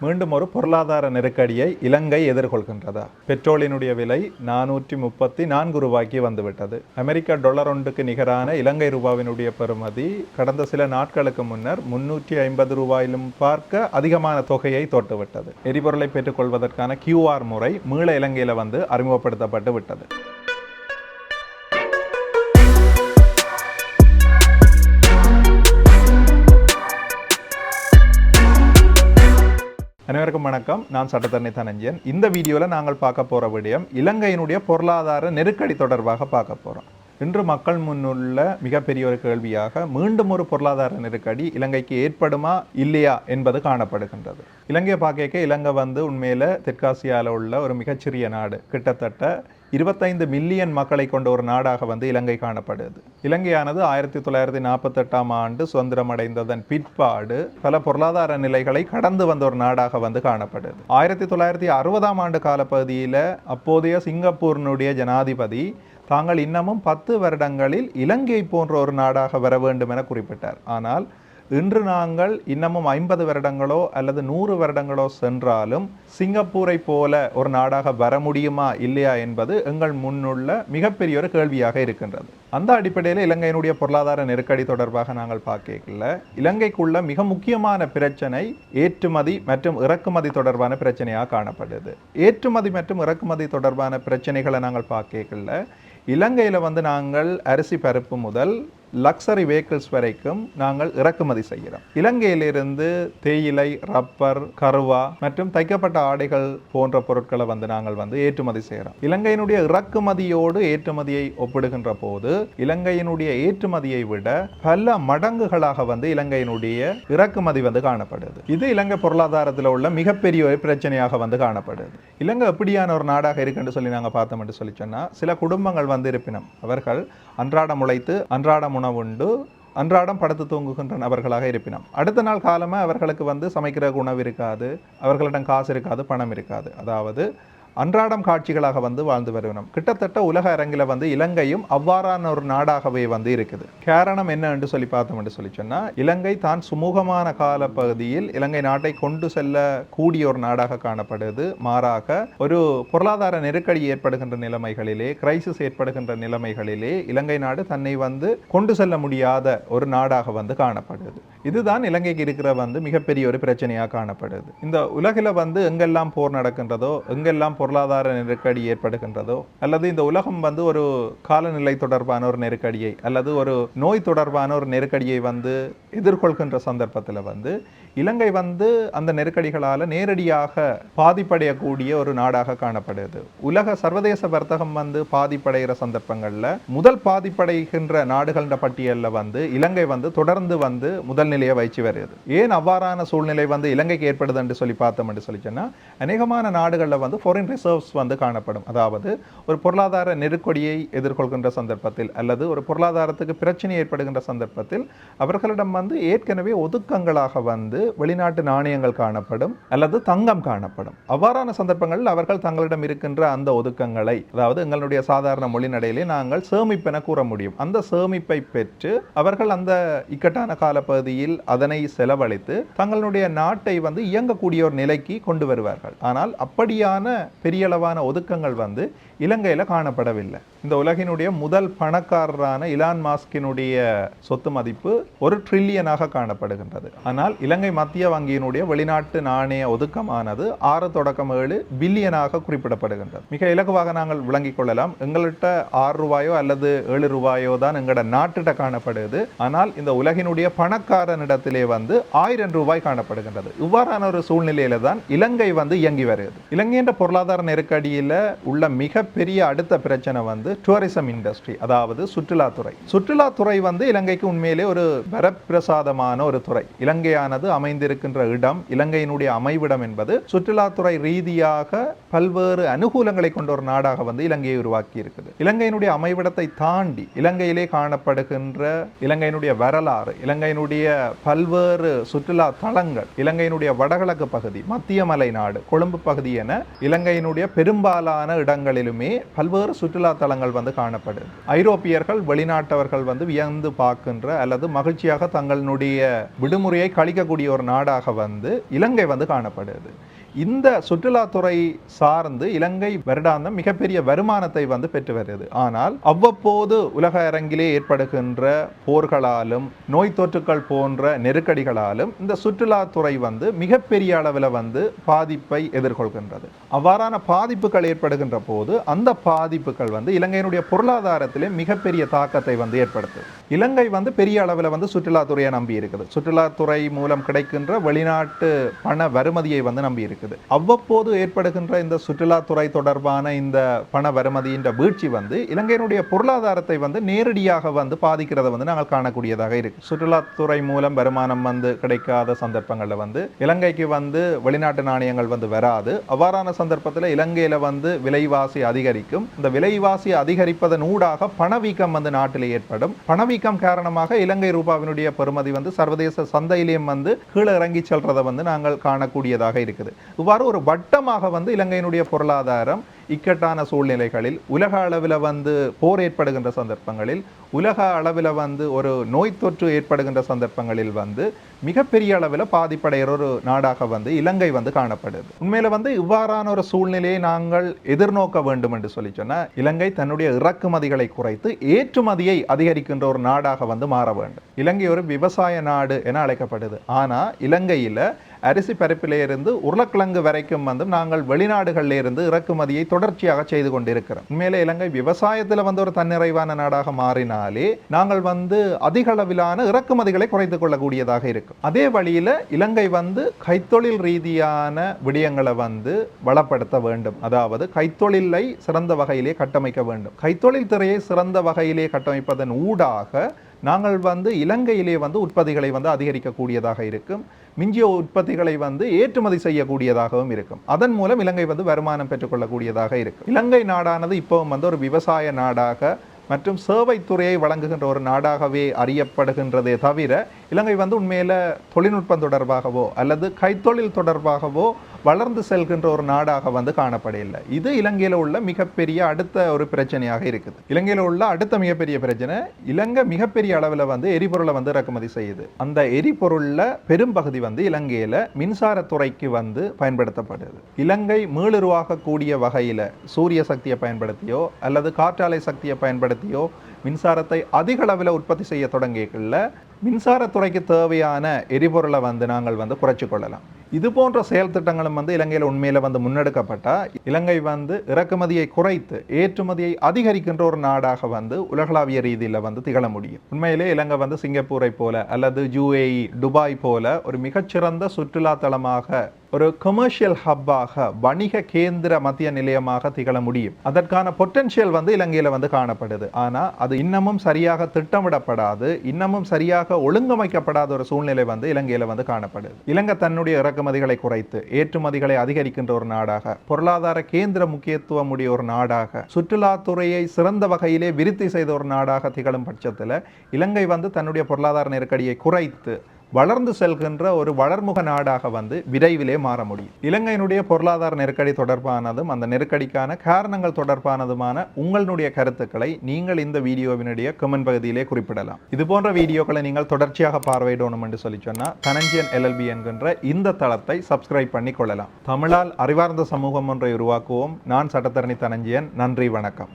மீண்டும் ஒரு பொருளாதார நெருக்கடியை இலங்கை எதிர்கொள்கின்றதா? பெட்ரோலினுடைய விலை 434 ரூபாய்க்கு வந்துவிட்டது. அமெரிக்க டாலர் ஒன்றுக்கு நிகரான இலங்கை ரூபாவினுடைய பெறுமதி கடந்த சில நாட்களுக்கு முன்னர் 350 ரூபாயிலும் பார்க்க அதிகமான தொகையை தொட்டுவிட்டது. எரிபொருளை பெற்றுக்கொள்வதற்கான QR முறை மீள இலங்கையில் அறிமுகப்படுத்தப்பட்டு விட்டது. அனைவருக்கும் வணக்கம். நான் சட்டத்தரணி தனஞ்சயன். இந்த வீடியோவில் நாங்கள் பார்க்க போகிற விடயம் இலங்கையினுடைய பொருளாதார நெருக்கடி தொடர்பாக பார்க்க போகிறோம். இன்று மக்கள் முன்னுள்ள மிகப்பெரிய ஒரு கேள்வியாக மீண்டும் ஒரு பொருளாதார நெருக்கடி இலங்கைக்கு ஏற்படுமா இல்லையா என்பது காணப்படுகின்றது. இலங்கையை பார்க்க இலங்கை உண்மையில் தெற்காசியாவில் உள்ள ஒரு மிகச்சிறிய நாடு. கிட்டத்தட்ட 25 மில்லியன் மக்களை கொண்ட ஒரு நாடாக இலங்கை காணப்படுது. இலங்கையானது 1948ஆம் ஆண்டு சுதந்திரம் அடைந்ததன் பிற்பாடு பல பொருளாதார நிலைகளை கடந்து வந்த ஒரு நாடாக காணப்படுது. 1960ஆம் ஆண்டு காலப்பகுதியில் அப்போதைய சிங்கப்பூரினுடைய ஜனாதிபதி தாங்கள் இன்னமும் 10 வருடங்களில் இலங்கை போன்ற ஒரு நாடாக வர வேண்டும் என குறிப்பிட்டார். ஆனால் இன்று நாங்கள் இன்னமும் 50 வருடங்களோ அல்லது 100 வருடங்களோ சென்றாலும் சிங்கப்பூரை போல ஒரு நாடாக வர முடியுமா இல்லையா என்பது எங்கள் முன்னுள்ள மிகப்பெரிய ஒரு கேள்வியாக இருக்கின்றது. அந்த அடிப்படையில் இலங்கையினுடைய பொருளாதார நெருக்கடி தொடர்பாக நாங்கள் பார்க்கல இலங்கைக்குள்ள மிக முக்கியமான பிரச்சனை ஏற்றுமதி மற்றும் இறக்குமதி தொடர்பான பிரச்சனையாக காணப்படுது. ஏற்றுமதி மற்றும் இறக்குமதி தொடர்பான பிரச்சனைகளை நாங்கள் பார்க்கல இலங்கையில் நாங்கள் அரிசி பருப்பு முதல் லக்ஸரி வெஹிக்கிள்ஸ் வரைக்கும் நாங்கள் இறக்குமதி செய்கிறோம். இலங்கையிலிருந்து தேயிலை, ரப்பர், கருவா மற்றும் தைக்கப்பட்ட ஆடைகள் போன்ற பொருட்களை நாங்கள் ஏற்றுமதி செய்கிறோம். இலங்கையினுடைய இறக்குமதியோடு ஏற்றுமதியை ஒப்பிடுகின்ற போது இலங்கையினுடைய ஏற்றுமதியை விட பல மடங்குகளாக இலங்கையினுடைய இறக்குமதி காணப்படுது. இது இலங்கை பொருளாதாரத்தில் உள்ள மிகப்பெரிய ஒரு பிரச்சனையாக காணப்படுது. இலங்கை எப்படியான ஒரு நாடாக இருக்குன்னு சொல்லி நாங்கள் பார்த்தோம் என்று சொல்லி சொன்னால், சில குடும்பங்கள் இருப்பினும் அவர்கள் அன்றாடம் உழைத்து அன்றாடம் உணவுண்டு அன்றாடம் படுத்து தூங்குகின்ற நபர்களாக இருப்பினும் அடுத்த நாள் காலமாக அவர்களுக்கு சமைக்கிற உணவு இருக்காது, அவர்களிடம் காசு இருக்காது, பணம் இருக்காது. அதாவது அன்றாடம் காட்சிகளாக வாழ்ந்து வருகிறோம். கிட்டத்தட்ட உலக அரங்கில் இலங்கையும் அவ்வாறான ஒரு நாடாகவே இருக்குது. காரணம் என்ன என்று சொல்லி பார்த்தோம் என்று சொல்லி சொன்னால், இலங்கை தான் சுமூகமான கால பகுதியில் இலங்கை நாட்டை கொண்டு செல்ல கூடிய ஒரு நாடாக காணப்படுது. மாறாக ஒரு பொருளாதார நெருக்கடி ஏற்படுகின்ற நிலைமைகளிலே, கிரைசிஸ் ஏற்படுகின்ற நிலைமைகளிலே இலங்கை நாடு தன்னை கொண்டு செல்ல முடியாத ஒரு நாடாக காணப்படுது. இதுதான் இலங்கைக்கு இருக்கிற மிகப்பெரிய ஒரு பிரச்சனையாக காணப்படுது. இந்த உலகில் எங்கெல்லாம் போர் நடக்கின்றதோ, எங்கெல்லாம் பொருளாதார நெருக்கடி ஏற்படுகின்றதோ, அல்லது இந்த உலகம் ஒரு காலநிலை தொடர்பான ஒரு நெருக்கடியை அல்லது ஒரு நோய் தொடர்பான ஒரு நெருக்கடியை எதிர்கொள்கின்ற சந்தர்ப்பத்தில் இலங்கை அந்த நெருக்கடிகளால் நேரடியாக பாதிப்படையக்கூடிய ஒரு நாடாக காணப்படுது. உலக சர்வதேச வர்த்தகம் பாதிப்படைகிற சந்தர்ப்பங்களில் முதல் பாதிப்படைகின்ற நாடுகள பட்டியலில் இலங்கை தொடர்ந்து முதல் நிலையை வைச்சு வருது. ஏன் அவ்வாறான சூழ்நிலை இலங்கைக்கு ஏற்படுது என்று சொல்லி பார்த்தோம் என்று சொல்லி சொன்னால், அநேகமான நாடுகளில் ஃபாரின் ரிசர்வ்ஸ் காணப்படும். அதாவது ஒரு பொருளாதார நெருக்கடியை எதிர்கொள்கின்ற சந்தர்ப்பத்தில் அல்லது ஒரு பொருளாதாரத்துக்கு பிரச்சனை ஏற்படுகின்ற சந்தர்ப்பத்தில் அவர்களிடம் ஏற்கனவே ஒதுக்கங்களாக வெளிநாட்டு நாணயங்கள் காணப்படும் அல்லது தங்கம் காணப்படும். அவ்வாறான சந்தர்ப்பங்களில் அவர்கள் தங்களிடம் இருக்கின்ற அந்த ஒதுக்கங்களை, அதாவது எங்களுடைய சாதாரண மொழி நடையிலே நாங்கள் சேமிப்பென கூற முடியும், அந்த சேமிப்பை பெற்று அவர்கள் அந்த இக்கட்டான காலப்பகுதியில் அதனை செலவழித்து தங்களுடைய நாட்டை இயங்கக்கூடிய ஒரு நிலைக்கு கொண்டு வருவார்கள். ஆனால் அப்படியான பெரிய அளவான ஒதுக்கங்கள் இலங்கையில் காணப்படவில்லை. இந்த உலகினுடைய முதல் பணக்காரரான இலான் மாஸ்கினுடைய சொத்து மதிப்பு 1 ட்ரில்லியனாக காணப்படுகின்றது. ஆனால் இலங்கை மத்திய வங்கியினுடைய வெளிநாட்டு நாணய ஒதுக்கமானது 6.7 பில்லியனாக குறிப்பிடப்படுகின்றது. மிக இலகுவாக நாங்கள் விளங்கிக் கொள்ளலாம். எங்கள்கிட்ட 6 ரூபாயோ அல்லது 7 ரூபாயோ தான் எங்களோட நாட்டிட்ட காணப்படுது. ஆனால் இந்த உலகினுடைய பணக்காரனிடத்திலே 1000 ரூபாய் காணப்படுகின்றது. இவ்வாறான ஒரு சூழ்நிலையில தான் இலங்கை இயங்கி வருகிறது. இலங்கை என்ற பொருளாதார நெருக்கடியில் உள்ள மிகப்பெரிய அடுத்த பிரச்சனை டூரிசம் இண்டஸ்ட்ரி, அதாவது சுற்றுலாத்துறை. சுற்றுலாத்துறை இலங்கைக்கு உண்மையிலே ஒரு வரப்பிரசாதமான ஒரு துறை. இலங்கையானது அமைந்திருக்கின்ற இடம், இலங்கையினுடைய அமைவிடம் என்பது சுற்றுலாத்துறை ரீதியாக பல்வேறு அனுகூலங்களை கொண்ட ஒரு நாடாக இலங்கையை உருவாக்கி இருக்குது. இலங்கையினுடைய அமைவிடத்தை தாண்டி இலங்கையிலே காணப்படுகின்ற இலங்கையினுடைய வரலாறு, இலங்கையினுடைய பல்வேறு சுற்றுலா தலங்கள், இலங்கையினுடைய வடகிழக்கு பகுதி, மத்திய மலை நாடு, கொழும்பு பகுதி என இலங்கையினுடைய பெரும்பாலான இடங்களிலுமே பல்வேறு சுற்றுலா தலங்கள் காணப்படுது. ஐரோப்பியர்கள், வெளிநாட்டவர்கள் வியந்து பார்க்கின்ற அல்லது மகிழ்ச்சியாக தங்களுடைய விடுமுறையை கழிக்கக்கூடிய ஒரு நாடாக வந்து இலங்கை வந்து காணப்படுது. இந்த சுற்றுலாத்துறை சார்ந்து இலங்கை வருடாந்தம் மிகப்பெரிய வருமானத்தை வந்து பெற்று வருகிறது. ஆனால் அவ்வப்போது உலக அரங்கிலே ஏற்படுகின்ற போர்களாலும் நோய் தொற்றுக்கள் போன்ற நெருக்கடிகளாலும் இந்த சுற்றுலாத்துறை வந்து மிகப்பெரிய அளவில் வந்து பாதிப்பை எதிர்கொள்கின்றது. அவ்வாறான பாதிப்புகள் ஏற்படுகின்ற போது அந்த பாதிப்புகள் வந்து இலங்கையினுடைய பொருளாதாரத்திலே மிகப்பெரிய தாக்கத்தை வந்து ஏற்படுத்தும். இலங்கை வந்து பெரிய அளவில் வந்து சுற்றுலாத்துறையை நம்பி இருக்குது. சுற்றுலாத்துறை மூலம் கிடைக்கின்ற வெளிநாட்டு பண வருமதியை வந்து நம்பி இருக்குது. அவ்வப்போது ஏற்படுகின்ற இந்த சுற்றுலாத்துறை தொடர்பான இந்த பண வருமதியின் வீழ்ச்சி வந்து இலங்கையினுடைய பொருளாதாரத்தை வந்து நேரடியாக வந்து பாதிக்கிறத வந்து நாங்கள் காணக்கூடியதாக இருக்கு. சுற்றுலாத்துறை மூலம் வருமானம் வந்து கிடைக்காத சந்தர்ப்பங்கள்ல வந்து இலங்கைக்கு வந்து வெளிநாட்டு நாணயங்கள் வந்து வராது. அவ்வாறான சந்தர்ப்பத்தில் இலங்கையில வந்து விலைவாசி அதிகரிக்கும். இந்த விலைவாசி அதிகரிப்பதன் ஊடாக பணவீக்கம் வந்து நாட்டில் ஏற்படும். பணவீக்கம் காரணமாக இலங்கை ரூபாவினுடைய பெறுமதி வந்து சர்வதேச சந்தையிலேயும் வந்து கீழே இறங்கி செல்றதை வந்து நாங்கள் காணக்கூடியதாக இருக்குது. இவ்வாறு ஒரு வட்டமாக வந்து இலங்கையினுடைய பொருளாதாரம் இக்கட்டான சூழ்நிலைகளில் உலக அளவில் வந்து போர் ஏற்படுகின்ற சந்தர்ப்பங்களில் உலக அளவில் வந்து ஒரு நோய் தொற்று ஏற்படுகின்ற சந்தர்ப்பங்களில் வந்து மிகப்பெரிய அளவில் பாதிப்படைகிற ஒரு நாடாக வந்து இலங்கை வந்து காணப்படுது. உண்மையில வந்து இவ்வாறான ஒரு சூழ்நிலையை நாங்கள் எதிர்நோக்க வேண்டும் என்று சொல்லி சொன்னால் இலங்கை தன்னுடைய இறக்குமதிகளை குறைத்து ஏற்றுமதியை அதிகரிக்கின்ற ஒரு நாடாக வந்து மாற வேண்டும். இலங்கை ஒரு விவசாய நாடு என அழைக்கப்படுது. ஆனால் இலங்கையில் அரிசி பருப்பிலிருந்து உருளைக்கிழங்கு வரைக்கும் வந்து நாங்கள் வெளிநாடுகளில் இருந்து இறக்குமதியை தொடர்ச்சியாக செய்து கொண்டிருக்கிறோம். உண்மையிலே இலங்கை விவசாயத்தில் வந்து ஒரு தன்னிறைவான நாடாக மாறினாலே நாங்கள் வந்து அதிக அளவிலான இறக்குமதிகளை குறைத்துக் கொள்ளக்கூடியதாக இருக்கும். அதே வழியில் இலங்கை வந்து கைத்தொழில் ரீதியான விடயங்களை வந்து வளப்படுத்த வேண்டும். அதாவது கைத்தொழிலை சிறந்த வகையிலே கட்டமைக்க வேண்டும். கைத்தொழில் துறையை சிறந்த வகையிலே கட்டமைப்பதன் ஊடாக நாங்கள் வந்து இலங்கையிலே வந்து உற்பத்திகளை வந்து அதிகரிக்கக்கூடியதாக இருக்கும். மிஞ்சிய உற்பத்திகளை வந்து ஏற்றுமதி செய்யக்கூடியதாகவும் இருக்கும். அதன் மூலம் இலங்கை வந்து வருமானம் பெற்றுக்கொள்ளக்கூடியதாக இருக்கும். இலங்கை நாடானது இப்போவும் வந்து ஒரு விவசாய நாடாக மற்றும் சேவைத்துறையை வழங்குகின்ற ஒரு நாடாகவே அறியப்படுகின்றதே தவிர இலங்கை வந்து உண்மையில தொழில்நுட்பம் தொடர்பாகவோ அல்லது கைத்தொழில் தொடர்பாகவோ வளர்ந்து செல்கின்ற ஒரு நாடாக வந்து காணப்படவில்லை. இது இலங்கையில் உள்ள மிகப்பெரிய அடுத்த ஒரு பிரச்சனையாக இருக்குது. இலங்கையில் உள்ள அடுத்த மிகப்பெரிய பிரச்சனை, இலங்கை மிகப்பெரிய அளவில் வந்து எரிபொருளை வந்து இறக்குமதி செய்யுது. அந்த எரிபொருளில் பெரும்பகுதி வந்து இலங்கையில் மின்சாரத்துறைக்கு வந்து பயன்படுத்தப்படுது. இலங்கை மீளுருவாகக்கூடிய வகையில் சூரிய சக்தியை பயன்படுத்தியோ அல்லது காற்றாலை சக்தியை பயன்படுத்தியோ மின்சாரத்தை அதிக அளவில் உற்பத்தி செய்ய தொடங்கியக்குள்ள மின்சாரத்துறைக்கு தேவையான எரிபொருளை வந்து நாங்கள் வந்து குறைச்சி கொள்ளலாம். இது போன்ற செயல் திட்டங்களும் வந்து இலங்கையில் உண்மையில வந்து முன்னெடுக்கப்பட்டால் இலங்கை வந்து இறக்குமதியை குறைத்து ஏற்றுமதியை அதிகரிக்கின்ற ஒரு நாடாக வந்து உலகளாவிய ரீதியில் வந்து திகழ முடியும். உண்மையிலே இலங்கை வந்து சிங்கப்பூரை போல அல்லது UAE துபாய் போல ஒரு மிகச்சிறந்த சுற்றுலா தளமாக ஒரு கமர்ஷியல் ஹப்பாக வணிக கேந்திர மத்திய நிலையமாக திகழ முடியும். அதற்கான பொட்டன்ஷியல் வந்து இலங்கையில் வந்து காணப்படுது. ஆனால் அது இன்னமும் சரியாக திட்டமிடப்படாது, இன்னமும் சரியாக ஒழுங்கமைக்கப்படாத ஒரு சூழ்நிலை வந்து இலங்கையில் வந்து காணப்படுது. இலங்கை தன்னுடைய இறக்குமதிகளை குறைத்து ஏற்றுமதிகளை அதிகரிக்கின்ற ஒரு நாடாக, பொருளாதார கேந்திர முக்கியத்துவம் உடைய ஒரு நாடாக, சுற்றுலாத்துறையை சிறந்த வகையிலே விருத்தி செய்த ஒரு நாடாக திகழும் பட்சத்தில் இலங்கை வந்து தன்னுடைய பொருளாதார நெருக்கடியை குறைத்து வளர்ந்து செல்கின்ற ஒரு வளர்முக நாடாக வந்து விரைவிலே மாற முடியும். இலங்கையினுடைய பொருளாதார நெருக்கடி தொடர்பானதும் அந்த நெருக்கடிக்கான காரணங்கள் தொடர்பானதுமான உங்களுடைய கருத்துக்களை நீங்கள் இந்த வீடியோவினுடைய கமெண்ட் பகுதியிலே குறிப்பிடலாம். இது போன்ற வீடியோக்களை நீங்கள் தொடர்ச்சியாக பார்வையிடணும் என்று சொல்லி சொன்னால் தனஞ்சயன் LLB என்கின்ற இந்த தளத்தை சப்ஸ்கிரைப் பண்ணி கொள்ளலாம். தமிழால் அறிவார்ந்த சமூகம் ஒன்றை உருவாக்குவோம். நான் சட்டத்தரணி தனஞ்சயன். நன்றி, வணக்கம்.